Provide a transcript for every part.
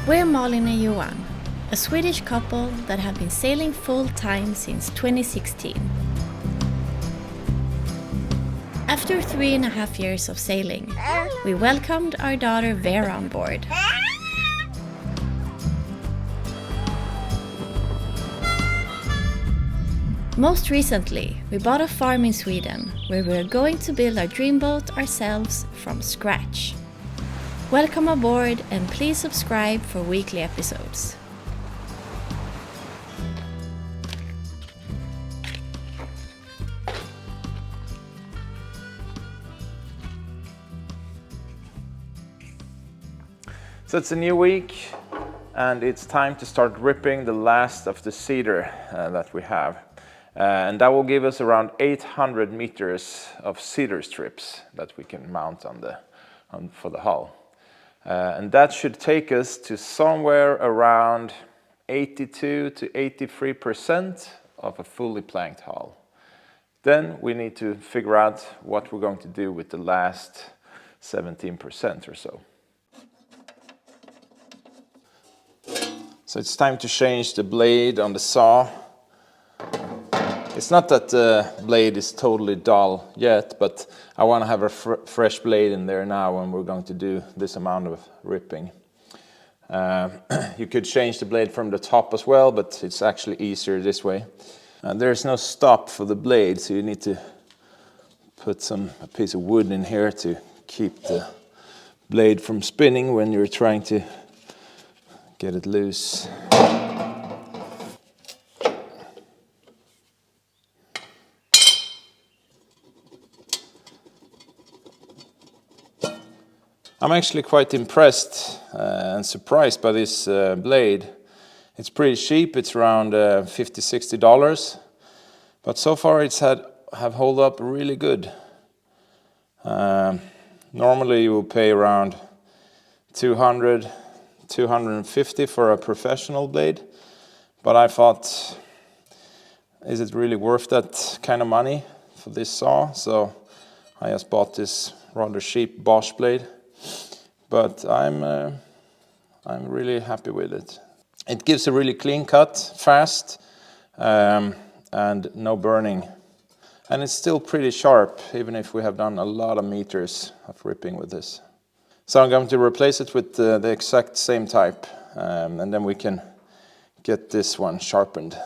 We're Malin and Johan, a Swedish couple that have been sailing full-time since 2016. After 3.5 years of sailing, we welcomed our daughter Vera on board. Most recently, we bought a farm in Sweden where we're going to build our dream boat ourselves from scratch. Welcome aboard and please subscribe for weekly episodes. So it's a new week and it's time to start ripping the last of the cedar that we have. And that will give us around 800 meters of cedar strips that we can mount for the hull. And that should take us to somewhere around 82 to 83% of a fully planked hull. Then we need to figure out what we're going to do with the last 17% or so. So it's time to change the blade on the saw. It's not that the blade is totally dull yet, but I want to have a fresh blade in there now when we're going to do this amount of ripping. You could change the blade from the top as well, but it's actually easier this way. There's no stop for the blade, so you need to put a piece of wood in here to keep the blade from spinning when you're trying to get it loose. I'm actually quite impressed and surprised by this blade. It's pretty cheap, it's around $50–$60, but so far it's have held up really good. Normally you will pay around $200–$250 for a professional blade, but I thought, is it really worth that kind of money for this saw? So I just bought this rather cheap Bosch blade. But I'm really happy with it. It gives a really clean cut, fast, and no burning. And it's still pretty sharp, even if we have done a lot of meters of ripping with this. So I'm going to replace it with the exact same type, and then we can get this one sharpened.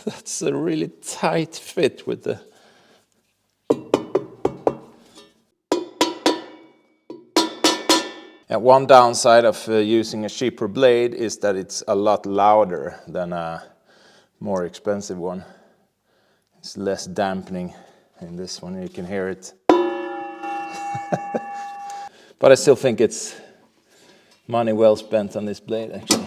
That's a really tight fit with the... And one downside of using a cheaper blade is that it's a lot louder than a more expensive one. It's less dampening in this one, you can hear it. But I still think it's money well spent on this blade actually.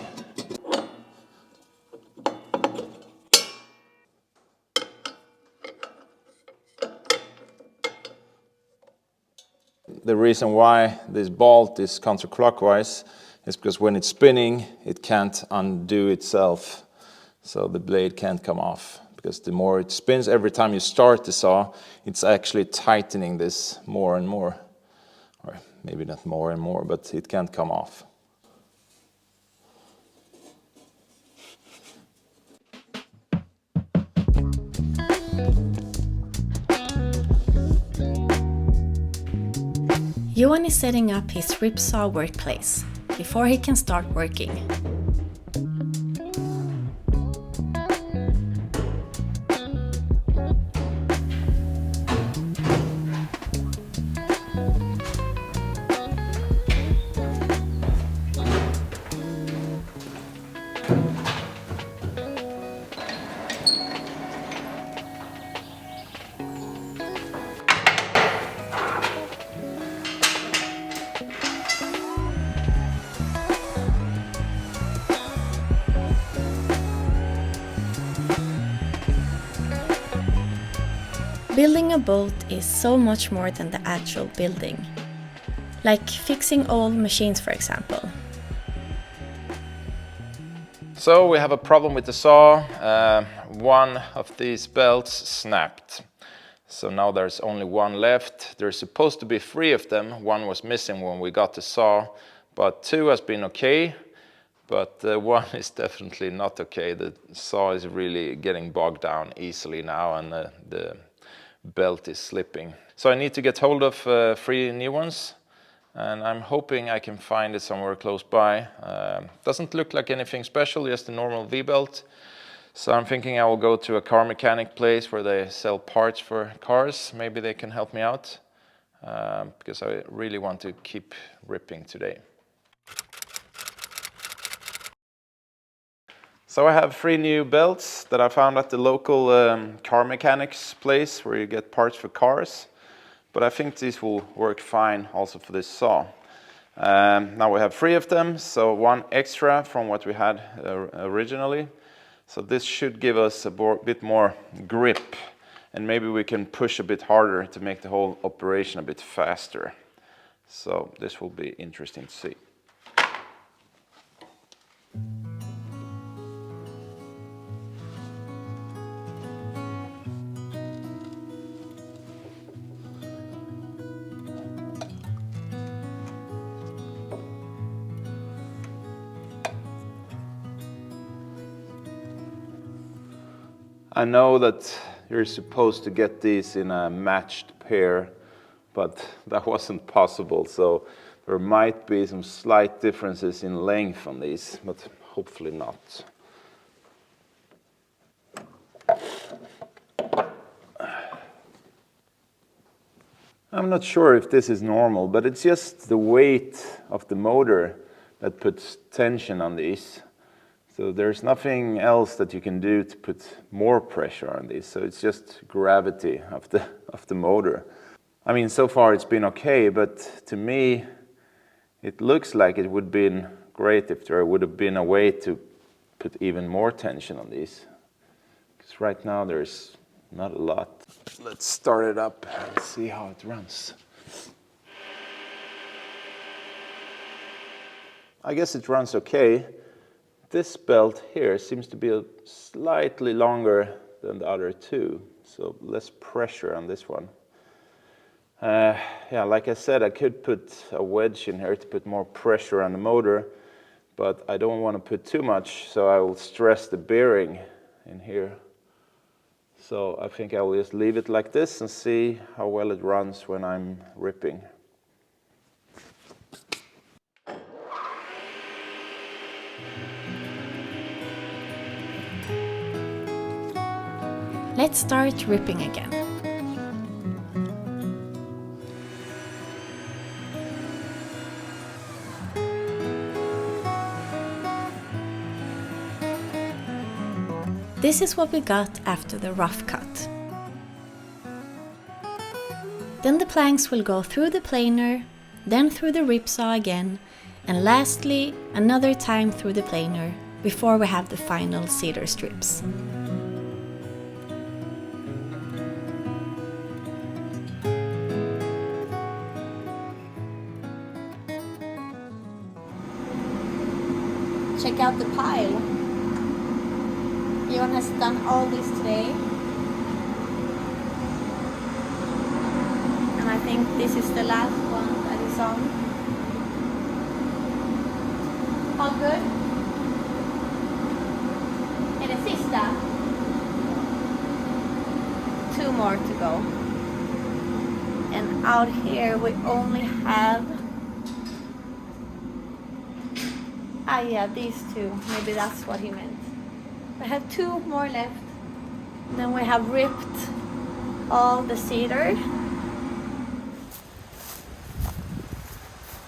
The reason why this bolt is counterclockwise is because when it's spinning, it can't undo itself. So the blade can't come off, because the more it spins every time you start the saw, it's actually tightening this more and more. Or maybe not more and more, but it can't come off. Johan is setting up his ripsaw workplace before he can start working. Building a boat is so much more than the actual building. Like fixing old machines, for example. So we have a problem with the saw. One of these belts snapped. So now there's only one left. There's supposed to be 3 of them. 1 was missing when we got the saw, but 2 has been okay. But 1 is definitely not okay. The saw is really getting bogged down easily now, and the belt is slipping. So I need to get hold of 3 new ones, and I'm hoping I can find it somewhere close by. Doesn't look like anything special, just a normal V-belt. So I'm thinking I will go to a car mechanic place where they sell parts for cars. Maybe they can help me out, because I really want to keep ripping today. So I have 3 new belts that I found at the local car mechanics place where you get parts for cars. But I think these will work fine also for this saw. Now we have 3 of them, so 1 extra from what we had originally. So this should give us a bit more grip, and maybe we can push a bit harder to make the whole operation a bit faster. So this will be interesting to see. I know that you're supposed to get these in a matched pair, but that wasn't possible, so there might be some slight differences in length on these, but hopefully not. I'm not sure if this is normal, but it's just the weight of the motor that puts tension on these. So there's nothing else that you can do to put more pressure on these. So it's just gravity of the motor. I mean, so far it's been okay, but to me, it looks like it would have been great if there would have been a way to put even more tension on these. Because right now there's not a lot. Let's start it up and see how it runs. I guess it runs okay. This belt here seems to be slightly longer than the other 2, so less pressure on this one. Yeah, like I said, I could put a wedge in here to put more pressure on the motor, but I don't want to put too much, so I will stress the bearing in here. So I think I will just leave it like this and see how well it runs when I'm ripping. Let's start ripping again. This is what we got after the rough cut. Then the planks will go through the planer, then through the ripsaw again, and lastly another time through the planer before we have the final cedar strips. Check out the pile. Johan has done all this today. And I think this is the last one that is on. All good? Är det sista? 2 more to go. And out here we only have yeah, these 2. Maybe that's what he meant. We have 2 more left. Then we have ripped all the cedar.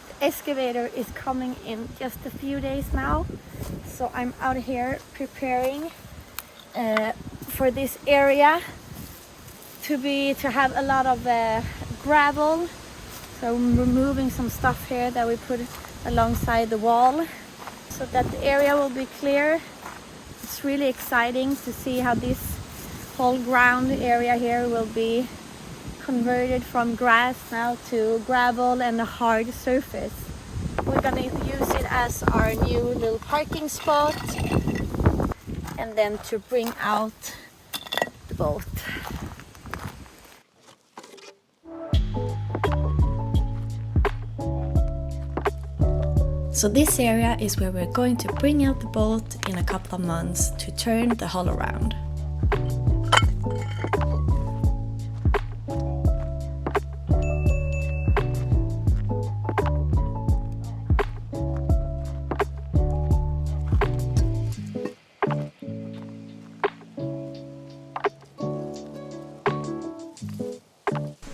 The excavator is coming in just a few days now. So I'm out here preparing for this area to have a lot of gravel. So I'm removing some stuff here that we put alongside the wall, so that the area will be clear. It's really exciting to see how this whole ground area here will be converted from grass now to gravel and a hard surface. We're gonna use it as our new little parking spot, and then to bring out the boat. So this area is where we're going to bring out the boat in a couple of months to turn the hull around.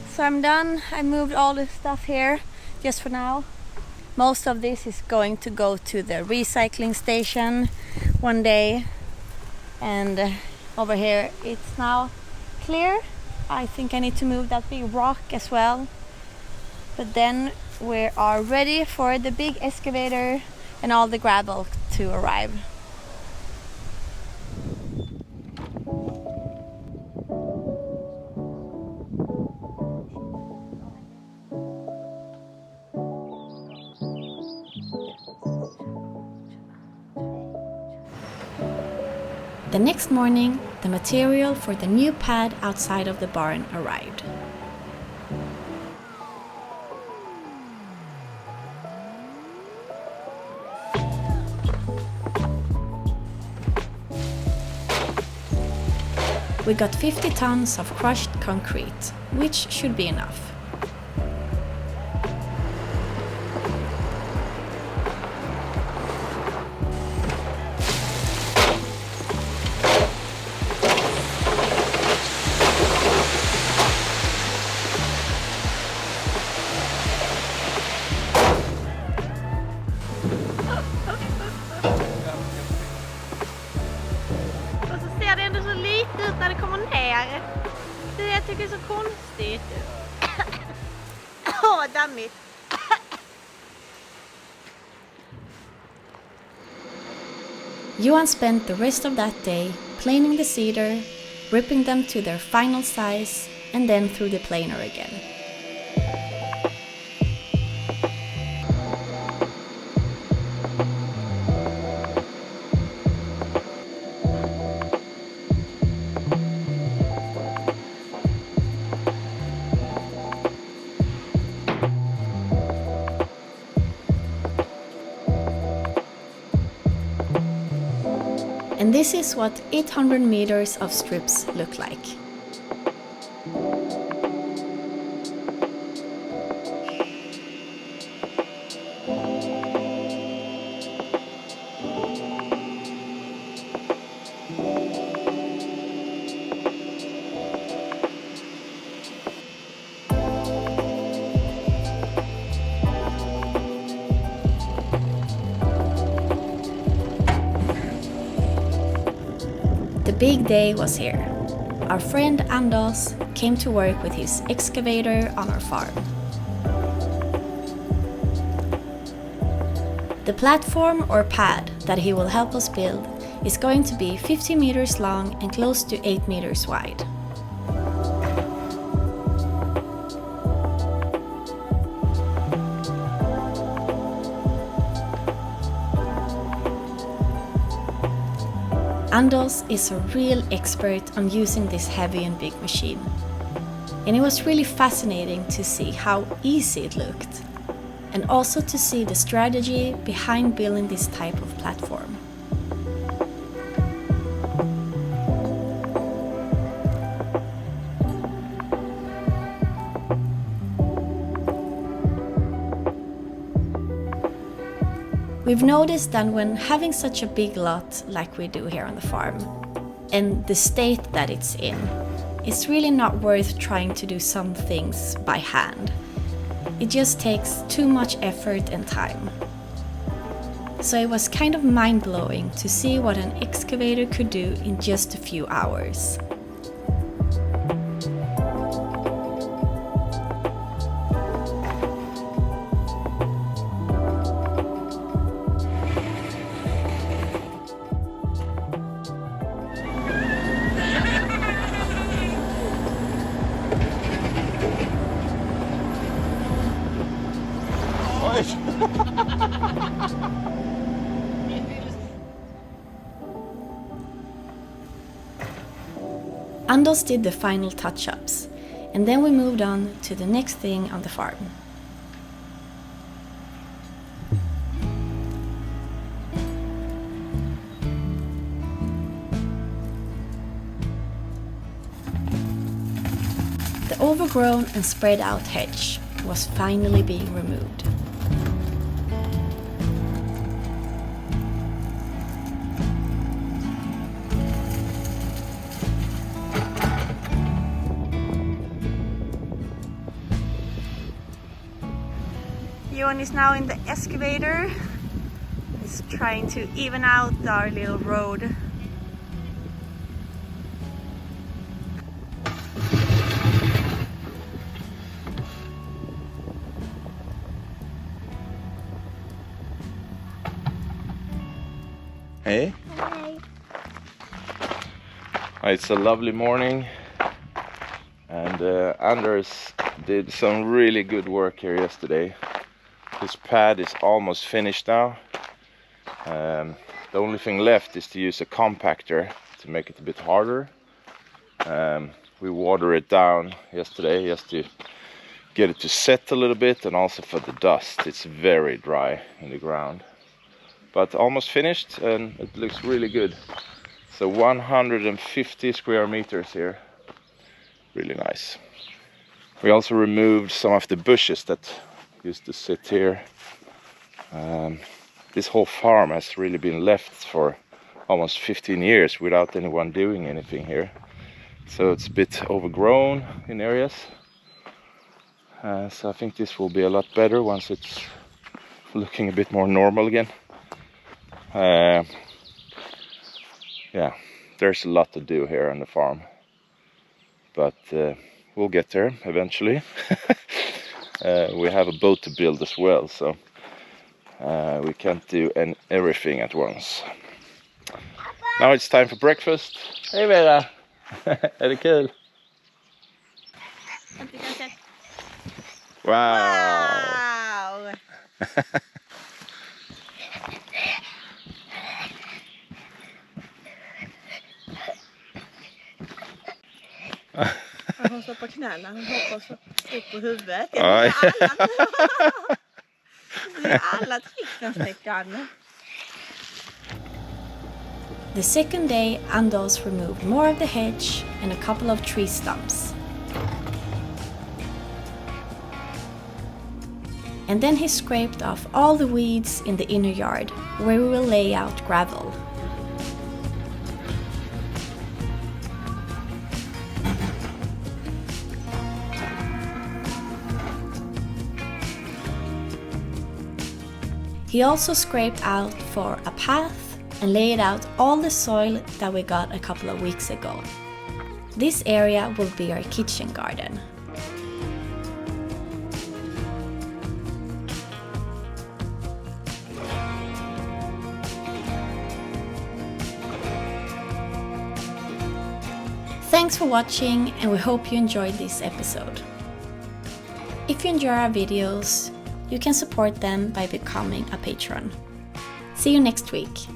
So I'm done. I moved all the stuff here just for now. Most of this is going to go to the recycling station one day. And over here it's now clear. I think I need to move that big rock as well. But then we are ready for the big excavator and all the gravel to arrive. The next morning, the material for the new pad outside of the barn arrived. We got 50 tons of crushed concrete, which should be enough. När det kommer ner. Det jag tycker är så konstigt. Åh, dammigt. Johan spent the rest of that day planing the cedar, ripping them to their final size, and then through the planer again. And this is what 800 meters of strips look like. The big day was here. Our friend Anders came to work with his excavator on our farm. The platform or pad that he will help us build is going to be 50 meters long and close to 8 meters wide. Anders is a real expert on using this heavy and big machine. And it was really fascinating to see how easy it looked, and also to see the strategy behind building this type of platform. We've noticed that when having such a big lot like we do here on the farm, and the state that it's in, it's really not worth trying to do some things by hand. It just takes too much effort and time. So it was kind of mind-blowing to see what an excavator could do in just a few hours. Anders did the final touch-ups, and then we moved on to the next thing on the farm. The overgrown and spread out hedge was finally being removed. Johan is now in the excavator. He's trying to even out our little road. Hey. Hi. It's a lovely morning, and Anders did some really good work here yesterday. This pad is almost finished now. The only thing left is to use a compactor to make it a bit harder. We watered it down yesterday just to get it to set a little bit, and also for the dust. It's very dry in the ground. But almost finished, and it looks really good. So 150 square meters here. Really nice. We also removed some of the bushes that used to sit here. This whole farm has really been left for almost 15 years without anyone doing anything here. So it's a bit overgrown in areas. So I think this will be a lot better once it's looking a bit more normal again. Yeah, there's a lot to do here on the farm. But we'll get there eventually. We have a boat to build as well, so we can't do everything at once. Now it's time for breakfast. Hey Vera! Är det kul? Wow! Wow! Hon står på knäna, hon hoppas upp på huvudet. Det är alla tricksträckan. The second day, Anders removed more of the hedge and a couple of tree stumps. And then he scraped off all the weeds in the inner yard, where we will lay out gravel. He also scraped out for a path and laid out all the soil that we got a couple of weeks ago. This area will be our kitchen garden. Thanks for watching, and we hope you enjoyed this episode. If you enjoy our videos, you can support them by becoming a patron. See you next week.